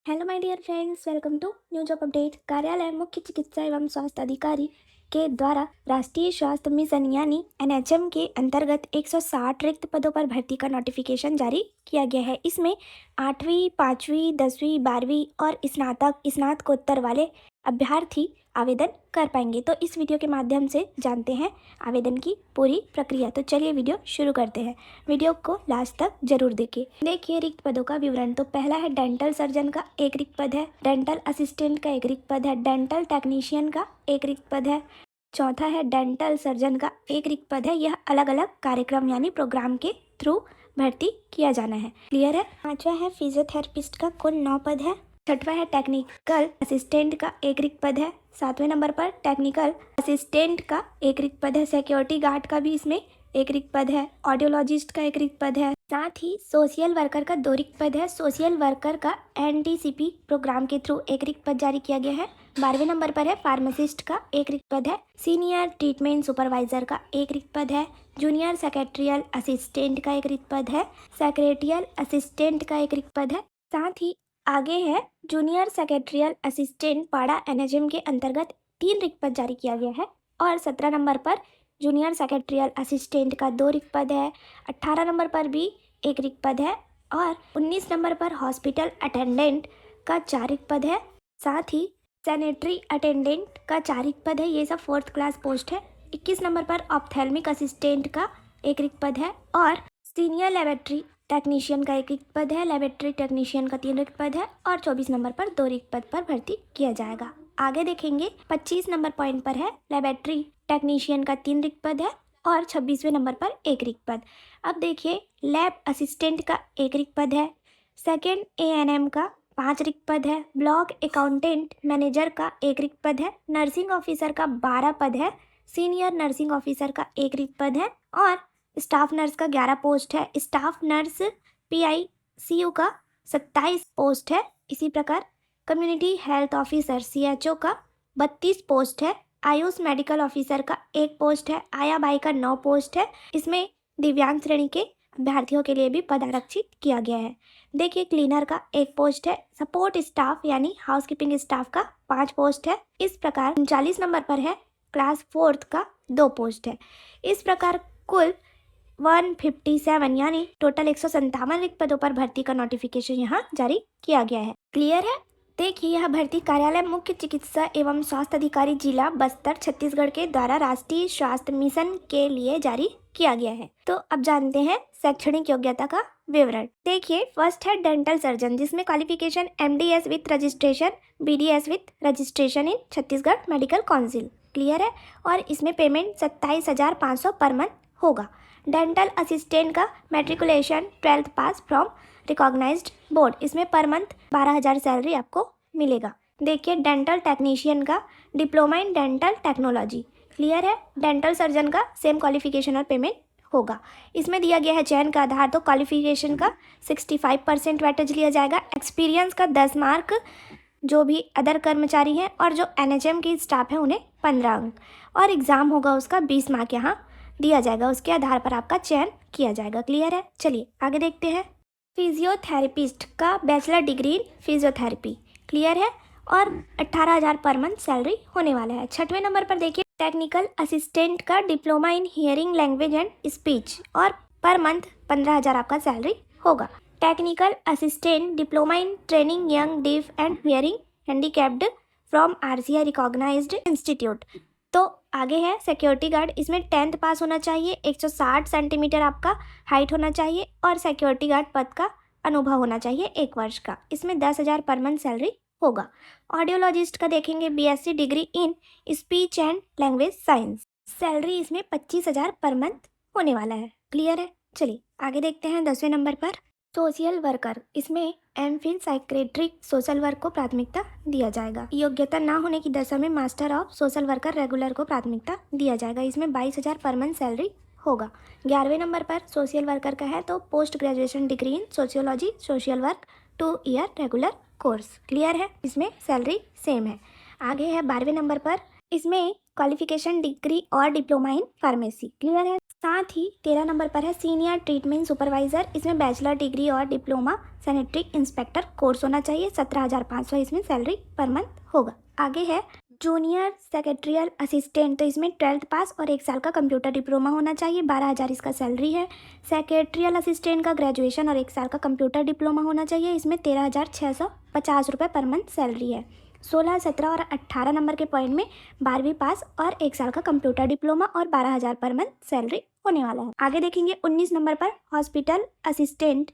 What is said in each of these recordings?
Hello my dear friends, welcome to new job update. कार्यालय मुख्य चिकित्सा एवं स्वास्थ्य अधिकारी के द्वारा राष्ट्रीय स्वास्थ्य मिशन यानी एनएचएम के अंतर्गत 160 रिक्त पदों पर भर्ती का नोटिफिकेशन जारी किया गया है। इसमें 8वीं, 5वीं, 10वीं, 12वीं और स्नातकोत्तर वाले अभ्यर्थी आवेदन कर पाएंगे। तो इस वीडियो के माध्यम से जानते हैं आवेदन की पूरी प्रक्रिया। तो चलिए वीडियो शुरू करते हैं। वीडियो को लास्ट तक जरूर देखिए रिक्त पदों का विवरण। तो पहला है डेंटल सर्जन का एक रिक्त पद है, डेंटल असिस्टेंट का एक रिक्त पद है, डेंटल टेक्नीशियन का एक रिक्त पद है, चौथा है डेंटल सर्जन का एक रिक्त पद है। यह अलग अलग कार्यक्रम यानी प्रोग्राम के थ्रू भर्ती किया जाना है। क्लियर है। पांचवा है फिजियोथेरेपिस्ट का कुल 9 पद है। छठवा है टेक्निकल असिस्टेंट का एक रिक्त पद है। सातवें नंबर पर टेक्निकल असिस्टेंट का एक रिक्त पद है। सिक्योरिटी गार्ड का भी इसमें एक रिक्त पद है। ऑडियोलॉजिस्ट का एक रिक्त पद है। साथ ही सोशल वर्कर का 2 रिक्त पद है। सोशल वर्कर का एनटीसीपी प्रोग्राम के थ्रू एक रिक्त पद जारी किया गया है। 12वें नंबर पर है फार्मासिस्ट का एक रिक्त पद है। सीनियर ट्रीटमेंट सुपरवाइजर का एक रिक्त पद है। जूनियर सेक्रेटरियल असिस्टेंट का एक रिक्त पद है। सेक्रेटरियल असिस्टेंट का एक रिक्त पद है। साथ ही आगे है जूनियर सेक्रेटरियल असिस्टेंट पाड़ा एनएचएम के अंतर्गत 3 रिक्त पद जारी किया गया है। और 17 नंबर पर जूनियर सेक्रेटरियल असिस्टेंट का 2 रिक्त पद है। 18 नंबर पर भी एक रिक्त पद है। और 19 नंबर पर हॉस्पिटल अटेंडेंट का 4 रिक्त पद है। साथ ही सैनिटरी अटेंडेंट का 4 रिक्त पद है। ये सब 4th क्लास पोस्ट है। 21 नंबर पर ऑप्थेल्मिक असिस्टेंट का एक रिक्त पद है। और सीनियर लेबोरेटरी टेक्नीशियन का एक रिक्त पद है। लेबोरेटरी टेक्नीशियन का 3 रिक्त पद है। और 24 नंबर पर 2 रिक्त पद पर भर्ती किया जाएगा। आगे देखेंगे 25 नंबर पॉइंट पर है लेबोरेटरी टेक्नीशियन का 3 रिक्त पद है। और 26वें नंबर पर एक रिक्त पद। अब देखिए लैब असिस्टेंट का एक रिक्त पद है। सेकेंड एएनएम का 5 रिक्त पद है। ब्लॉक अकाउंटेंट मैनेजर का एक रिक्त पद है। नर्सिंग ऑफिसर का 12 पद है। सीनियर नर्सिंग ऑफिसर का एक रिक्त पद है। और स्टाफ नर्स का 11 पोस्ट है। स्टाफ नर्स पीआईसीयू का 27 पोस्ट है। इसी प्रकार कम्युनिटी हेल्थ ऑफिसर सीएचओ का 32 पोस्ट है। आयुष मेडिकल ऑफिसर का 1 पोस्ट है। आया बाई का 9 पोस्ट है। इसमें दिव्यांग श्रेणी के अभ्यर्थियों के लिए भी पद आरक्षित किया गया है। देखिए क्लीनर का 1 पोस्ट है। सपोर्ट स्टाफ यानी हाउसकीपिंग स्टाफ का 5 पोस्ट है। इस प्रकार 39 नंबर पर है क्लास 4th का 2 पोस्ट है। इस प्रकार कुल 157 यानी टोटल 157 रिक्त पदों पर भर्ती का नोटिफिकेशन यहाँ जारी किया गया है। क्लियर है। देखिए यह भर्ती कार्यालय मुख्य चिकित्सा एवं स्वास्थ्य अधिकारी जिला बस्तर छत्तीसगढ़ के द्वारा राष्ट्रीय स्वास्थ्य मिशन के लिए जारी किया गया है। तो अब जानते हैं शैक्षणिक योग्यता का विवरण। देखिए फर्स्ट है डेंटल सर्जन जिसमें qualification MDS with registration, BDS with registration in Chhattisgarh medical council. Clear है। और इसमें पेमेंट 27,500 पर मंथ होगा। डेंटल असिस्टेंट का matriculation 12th pass from recognised board. इसमें पर मंथ 12,000 सैलरी आपको मिलेगा। देखिए डेंटल टेक्नीशियन का diploma in dental technology. Clear है। डेंटल सर्जन का सेम क्वालिफिकेशन और पेमेंट होगा। इसमें दिया गया है चयन का आधार तो क्वालिफिकेशन का 65% वेटेज लिया जाएगा। एक्सपीरियंस का 10 मार्क जो भी अदर कर्मचारी हैं और जो एनएचएम की स्टाफ है उन्हें 15 अंक। और एग्ज़ाम होगा उसका 20 मार्क यहाँ दिया जाएगा। उसके आधार पर आपका चयन किया जाएगा। क्लियर है। चलिए आगे देखते हैं। फिजियोथेरेपिस्ट का bachelor degree in physiotherapy. Clear है। और 18,000 पर मंथ सैलरी होने वाला है। 6वें नंबर पर देखिए टेक्निकल असिस्टेंट का diploma in hearing language and speech और पर मंथ 15,000 आपका सैलरी होगा। Technical assistant diploma in training young deaf and hearing handicapped from RCI recognised institute. तो आगे है सिक्योरिटी गार्ड। इसमें 10th पास होना चाहिए। 160 सेंटीमीटर आपका हाइट होना चाहिए। और सिक्योरिटी गार्ड पद का अनुभव होना चाहिए 1 वर्ष का। इसमें 10,000 पर मंथ सैलरी होगा। ऑडियोलॉजिस्ट का देखेंगे BSc degree in speech and language science. Salary इसमें 25,000 पर मंथ होने वाला है। क्लियर है। चलिए आगे देखते हैं 10वें नंबर पर सोशल वर्कर। इसमें एमफिल साइक्रेट्रिक सोशल वर्क को प्राथमिकता दिया जाएगा। योग्यता ना होने की दशा में master of social worker regular को प्राथमिकता दिया जाएगा। इसमें 22,000 पर मंथ सैलरी होगा। 11वें नंबर पर सोशल वर्कर का है तो post graduation degree in sociology social work 2 year regular course. Clear है। इसमें सैलरी सेम है। आगे है 12वें नंबर पर इसमें क्वालिफिकेशन डिग्री और डिप्लोमा इन फार्मेसी, क्लियर है। साथ ही 13 नंबर पर है सीनियर ट्रीटमेंट सुपरवाइजर, इसमें बैचलर डिग्री और डिप्लोमा सैनिटरी इंस्पेक्टर कोर्स होना चाहिए। 17,500 इसमें सैलरी पर मंथ होगा। आगे है जूनियर सेक्रेटरियल असिस्टेंट, तो इसमें 12th पास और 1 साल का कंप्यूटर डिप्लोमा होना चाहिए। 12,000 इसका सैलरी है। सेक्रेटरियल असिस्टेंट का ग्रेजुएशन और 1 साल का कंप्यूटर डिप्लोमा होना चाहिए। इसमें 13,650 रुपये पर मंथ सैलरी है। 16, 17 और 18 नंबर के पॉइंट में 12वीं पास और 1 साल का कंप्यूटर डिप्लोमा और 12,000 पर मंथ सैलरी होने वाला है। आगे देखेंगे 19 नंबर पर हॉस्पिटल असिस्टेंट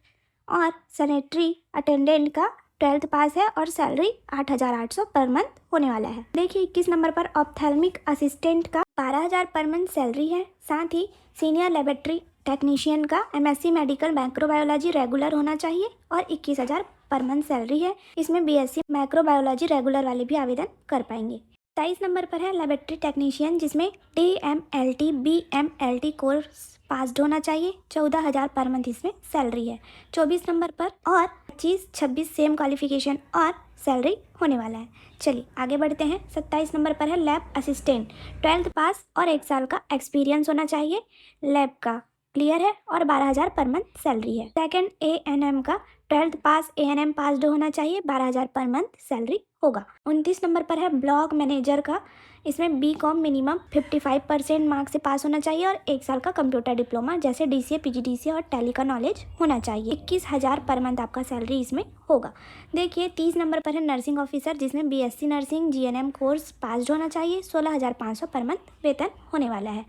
और सैनिटरी अटेंडेंट का 12th पास है और सैलरी 8,800 पर मंथ होने वाला है। देखिए 21 नंबर पर ऑप्थेल्मिक असिस्टेंट का 12,000 पर मंथ सैलरी है। साथ ही सीनियर लेबोरेटरी टेक्नीशियन का MSc मेडिकल माइक्रोबायोलॉजी रेगुलर होना चाहिए और 21,000 पर मंथ सैलरी है। इसमें BSc माइक्रोबायोलॉजी रेगुलर वाले भी आवेदन कर पाएंगे। 23 नंबर पर है लेबोरेटरी टेक्नीशियन, जिसमें DMLT BMLT कोर्स पास्ड होना चाहिए। 14,000 पर मंथ इसमें सैलरी है। 24 नंबर पर और 25, 26 सेम क्वालिफिकेशन और सैलरी होने वाला है। चलिए आगे बढ़ते हैं। 27 नंबर पर है लैब असिस्टेंट, 12th पास और 1 साल का एक्सपीरियंस होना चाहिए लैब का, क्लियर है, और 12,000 पर मंथ सैलरी है। सेकंड ANM का 12th पास ANM पास्ड होना चाहिए, 12,000 पर मंथ सैलरी होगा। 29 नंबर पर है ब्लॉक मैनेजर का, इसमें BCom मिनिमम 55% मार्क्स से पास होना चाहिए और 1 साल का कंप्यूटर डिप्लोमा जैसे DCA PGDCA और टैली का नॉलेज होना चाहिए। 21,000 पर मंथ आपका सैलरी इसमें होगा। देखिए 30 नंबर पर है नर्सिंग ऑफिसर, जिसमें BSc nursing GNM course passed होना चाहिए। 16,500 पर मंथ वेतन होने वाला है।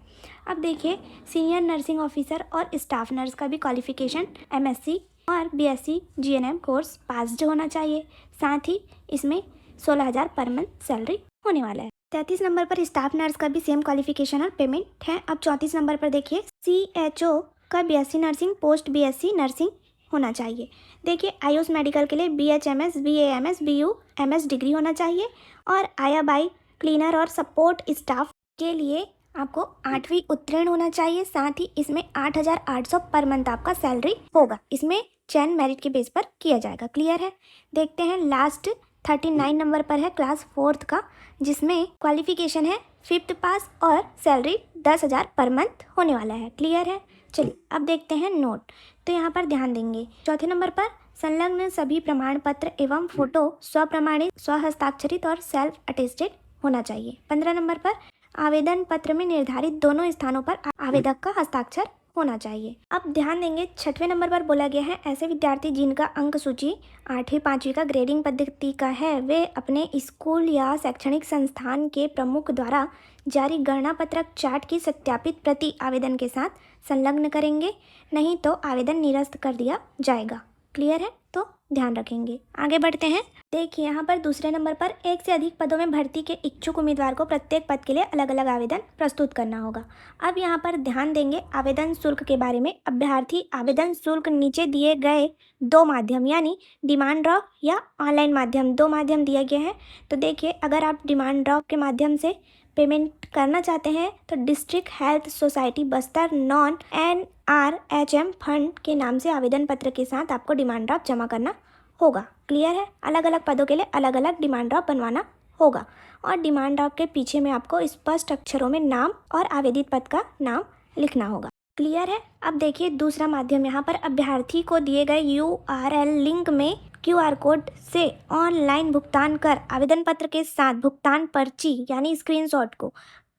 अब देखिए सीनियर नर्सिंग ऑफिसर और स्टाफ नर्स का भी क्वालिफिकेशन MSc और BSc GNM कोर्स पास्ड होना चाहिए। साथ ही इसमें 16,000 पर मंथ सैलरी होने वाला है। 33 नंबर पर स्टाफ नर्स का भी सेम क्वालिफिकेशन और पेमेंट है। अब 34 नंबर पर देखिए CHO का BSc nursing post BSc nursing होना चाहिए। देखिए आयुष मेडिकल के लिए BHMS BAMS BUMS डिग्री होना चाहिए और आया बाई क्लीनर और सपोर्ट स्टाफ के लिए आपको 8वीं उत्तीर्ण होना चाहिए। साथ ही इसमें 8,800 पर मंथ आपका सैलरी होगा। इसमें चयन मेरिट के बेस पर किया जाएगा, क्लियर है। देखते हैं लास्ट 39 नंबर पर है क्लास 4th का, जिसमें क्वालिफिकेशन है 5th पास और सैलरी 10,000 पर मंथ होने वाला है, क्लियर है। चलिए अब देखते हैं नोट, तो यहाँ पर ध्यान देंगे। चौथे नंबर पर संलग्न सभी प्रमाण पत्र एवं फोटो स्वप्रमाणित स्वहस्ताक्षरित और सेल्फ अटेस्टेड होना चाहिए। 15 नंबर पर आवेदन पत्र में निर्धारित दोनों स्थानों पर आवेदक का हस्ताक्षर होना चाहिए। अब ध्यान देंगे 6वें नंबर पर बोला गया है ऐसे विद्यार्थी जिनका अंक सूची 8वीं 5वीं का ग्रेडिंग पद्धति का है, वे अपने स्कूल या शैक्षणिक संस्थान के प्रमुख द्वारा जारी गणना पत्रक चार्ट की सत्यापित प्रति आवेदन के साथ संलग्न करेंगे, नहीं तो आवेदन निरस्त कर दिया जाएगा, क्लियर है, तो ध्यान रखेंगे। आगे बढ़ते हैं। देखिए यहाँ पर दूसरे नंबर पर 1 से अधिक पदों में भर्ती के इच्छुक उम्मीदवार को प्रत्येक पद के लिए अलग अलग आवेदन प्रस्तुत करना होगा। अब यहाँ पर ध्यान देंगे आवेदन शुल्क के बारे में। अभ्यर्थी आवेदन शुल्क नीचे दिए गए 2 माध्यम यानी डिमांड ड्राफ्ट या ऑनलाइन माध्यम, 2 माध्यम दिए गए हैं। तो देखिए अगर आप डिमांड ड्राफ्ट के माध्यम से पेमेंट करना चाहते हैं तो district health society Bastar non NRHM fund के नाम से आवेदन पत्र के साथ आपको डिमांड ड्राफ्ट जमा करना होगा, क्लियर है। अलग अलग पदों के लिए अलग अलग डिमांड ड्राफ्ट बनवाना होगा और डिमांड ड्राफ्ट के पीछे में आपको स्पष्ट अक्षरों में नाम और आवेदित पद का नाम लिखना होगा, क्लियर है। अब देखिए दूसरा माध्यम, यहाँ पर अभ्यर्थी को दिए गए URL लिंक में QR कोड से ऑनलाइन भुगतान कर आवेदन पत्र के साथ भुगतान पर्ची यानी स्क्रीनशॉट को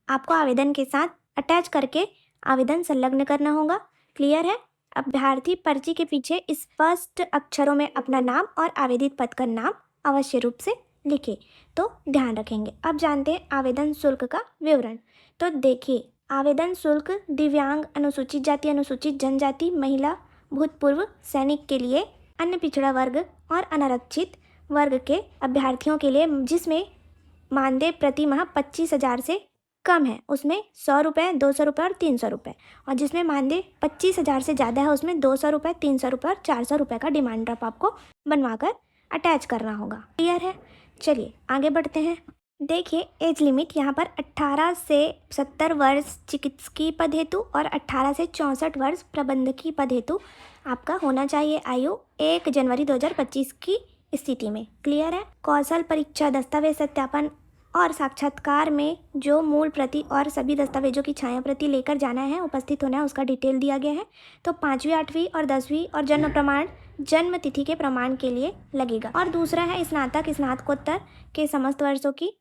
आपको आवेदन के साथ अटैच करके आवेदन संलग्न करना होगा, क्लियर है। अभ्यर्थी पर्ची के पीछे स्पष्ट अक्षरों में अपना नाम और आवेदित पद का नाम अवश्य रूप से लिखे, तो ध्यान रखेंगे। अब जानते हैं आवेदन शुल्क का विवरण। तो देखिए आवेदन शुल्क दिव्यांग, अनुसूचित जाति, अनुसूचित जनजाति, महिला, भूतपूर्व सैनिक के लिए, अन्य पिछड़ा वर्ग और अनारक्षित वर्ग के अभ्यर्थियों के लिए जिसमें मानदेय प्रति माह 25,000 से कम है उसमें 100 रुपये, 200 रुपये और 300 रुपये, और जिसमें मानदेय 25,000 से ज़्यादा है उसमें 200 रुपये, 300 रुपये और 400 रुपये का डिमांड ड्राफ्ट आपको बनवाकर अटैच करना होगा, क्लियर है। चलिए आगे बढ़ते हैं। देखिए एज लिमिट यहाँ पर 18 से 70 वर्ष चिकित्सकीय पद हेतु और 18 से 64 वर्ष प्रबंधकीय पद हेतु आपका होना चाहिए आयु 1 जनवरी 2025 की स्थिति में, क्लियर है। कौशल परीक्षा, दस्तावेज सत्यापन और साक्षात्कार में जो मूल प्रति और सभी दस्तावेजों की छाया प्रति लेकर जाना है, उपस्थित होना है, उसका डिटेल दिया गया है। तो 5वीं 8वीं और 10वीं और जन्म प्रमाण जन्म तिथि के प्रमाण के लिए लगेगा। और दूसरा है स्नातक स्नातकोत्तर के समस्त वर्षों की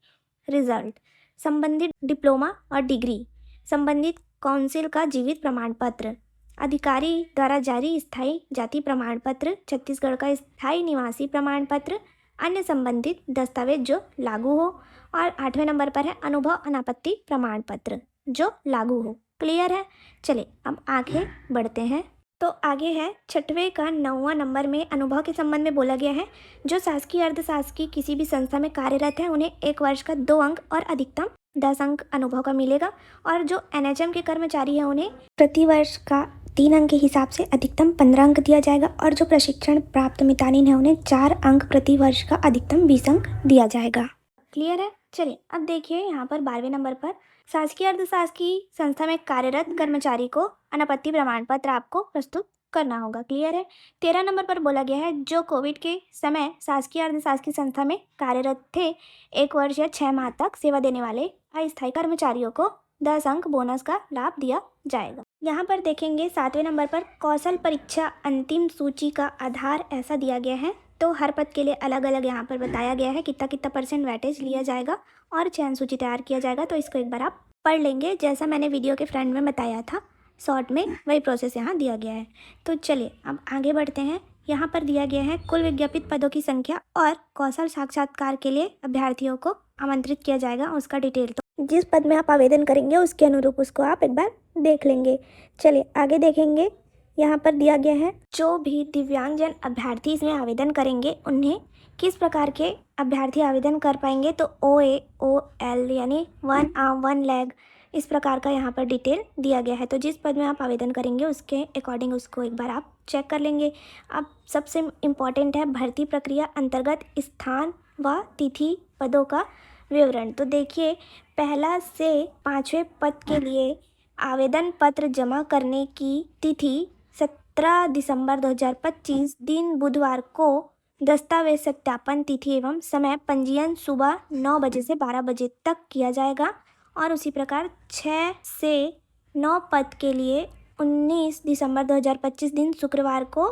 रिजल्ट, संबंधित डिप्लोमा और डिग्री, संबंधित काउंसिल का जीवित प्रमाण पत्र, अधिकारी द्वारा जारी स्थायी जाति प्रमाण पत्र, छत्तीसगढ़ का स्थायी निवासी प्रमाण पत्र, अन्य संबंधित दस्तावेज जो लागू हो। और 8वें नंबर पर है अनुभव अनापत्ति प्रमाण पत्र जो लागू हो। क्लियर है? चलिए अब आगे बढ़ते हैं। तो आगे है 6वें का 9वां नंबर में अनुभव के संबंध में बोला गया है। जो शासकीय अर्धशासकीय किसी भी संस्था में कार्यरत है उन्हें 1 वर्ष का 2 अंक और अधिकतम 10 अंक अनुभव का मिलेगा। और जो NHM के कर्मचारी हैं उन्हें प्रति वर्ष का 3 अंक के हिसाब से अधिकतम 15 अंक दिया जाएगा। और जो प्रशिक्षण प्राप्त मितानिन है उन्हें 4 अंक प्रति वर्ष का अधिकतम 20 अंक दिया जाएगा। क्लियर है? चलिए अब देखिए यहाँ पर 12वें नंबर पर शासकीय अर्धशासकीय संस्था में कार्यरत कर्मचारी को अनापत्ति प्रमाण पत्र आपको प्रस्तुत करना होगा। क्लियर है? 13 नंबर पर बोला गया है जो कोविड के समय शासकीय अर्धशासकीय संस्था में कार्यरत थे 1 वर्ष या 6 माह तक सेवा देने वाले अस्थायी कर्मचारियों को 10 अंक बोनस का लाभ दिया जाएगा। यहाँ पर देखेंगे 7वें नंबर पर कौशल परीक्षा अंतिम सूची का आधार ऐसा दिया गया है। तो हर पद के लिए अलग अलग यहाँ पर बताया गया है कितना कितना % वेटेज लिया जाएगा और चयन सूची तैयार किया जाएगा। तो इसको एक बार आप पढ़ लेंगे, जैसा मैंने वीडियो के फ्रंट में बताया था शॉर्ट में, वही प्रोसेस यहाँ दिया गया है। तो चलिए अब आगे बढ़ते हैं। यहाँ पर दिया गया है कुल विज्ञापित पदों की संख्या और कौशल साक्षात्कार के लिए अभ्यर्थियों को आमंत्रित किया जाएगा, उसका डिटेल। तो जिस पद में आप आवेदन करेंगे उसके अनुरूप उसको आप एक बार देख लेंगे। चलिए आगे देखेंगे। यहाँ पर दिया गया है जो भी दिव्यांगजन अभ्यर्थी इसमें आवेदन करेंगे उन्हें किस प्रकार के अभ्यर्थी आवेदन कर पाएंगे। तो OAOL यानी 1 आर्म 1 लेग, इस प्रकार का यहाँ पर डिटेल दिया गया है। तो जिस पद में आप आवेदन करेंगे उसके अकॉर्डिंग उसको एक बार आप चेक कर लेंगे। अब सबसे इम्पॉर्टेंट है भर्ती प्रक्रिया अंतर्गत स्थान व तिथि पदों का विवरण। तो देखिए 1 से 5वें पद के लिए आवेदन पत्र जमा करने की तिथि 17 दिसंबर 2025 दिन बुधवार को, दस्तावेज सत्यापन तिथि एवं समय पंजीयन सुबह 9 बजे से 12 बजे तक किया जाएगा। और उसी प्रकार 6 से 9 पद के लिए 19 दिसंबर 2025 दिन शुक्रवार को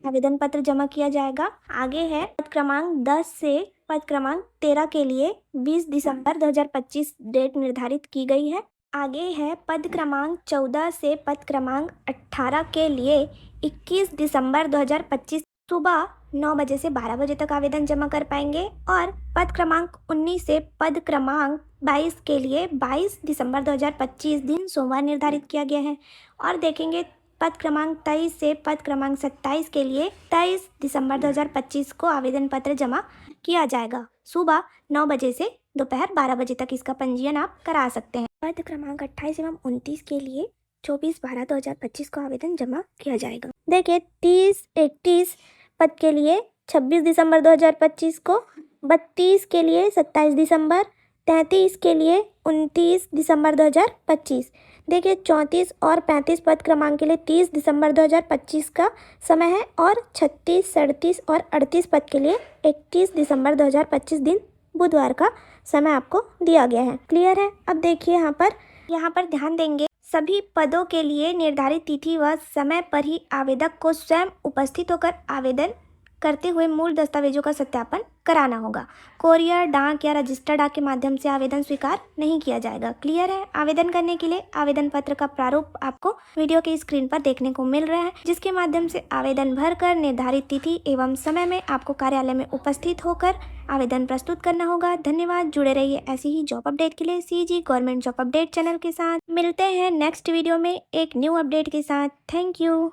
आवेदन पत्र जमा किया जाएगा। आगे है पद क्रमांक 10 से पद क्रमांक 13 के लिए 20 दिसंबर 2025 डेट निर्धारित की गई है। आगे है पद क्रमांक 14 से पद क्रमांक 18 के लिए 21 दिसंबर 2025 सुबह 9 बजे से 12 बजे तक आवेदन जमा कर पाएंगे। और पद क्रमांक 19 से पद क्रमांक 22 के लिए 22 दिसंबर 2025 दिन सोमवार निर्धारित किया गया है। और देखेंगे पद क्रमांक 23 से पद क्रमांक 27 के लिए 23 दिसंबर 2025 को आवेदन पत्र जमा किया जाएगा। सुबह 9 बजे से दोपहर 12 बजे तक इसका पंजीयन आप करा सकते हैं। पद क्रमांक 28 एवं 29 के लिए 24/12/2025 को आवेदन जमा किया जाएगा। देखिए 30-31 पद के लिए 26 दिसंबर 2025 को, 32 के लिए 27 दिसंबर, 33 के लिए 29 दिसंबर 2025। देखिए 34 और 35 पद क्रमांक के लिए 30 दिसंबर 2025 का समय है। और 36, 37 और 38 पद के लिए 31 दिसंबर 2025 दिन बुधवार का समय आपको दिया गया है। क्लियर है? अब देखिए यहाँ पर ध्यान देंगे सभी पदों के लिए निर्धारित तिथि व समय पर ही आवेदक को स्वयं उपस्थित होकर आवेदन करते हुए मूल दस्तावेजों का सत्यापन कराना होगा। कोरियर, डाक या रजिस्टर्ड डाक के माध्यम से आवेदन स्वीकार नहीं किया जाएगा। क्लियर है? आवेदन करने के लिए आवेदन पत्र का प्रारूप आपको वीडियो की स्क्रीन पर देखने को मिल रहा है, जिसके माध्यम से आवेदन भरकर निर्धारित तिथि एवं समय में आपको कार्यालय में उपस्थित होकर आवेदन प्रस्तुत करना होगा। धन्यवाद। जुड़े रहिए ऐसी ही जॉब अपडेट के लिए CG government job update channel के साथ। मिलते हैं नेक्स्ट वीडियो में एक न्यू अपडेट के साथ। Thank you.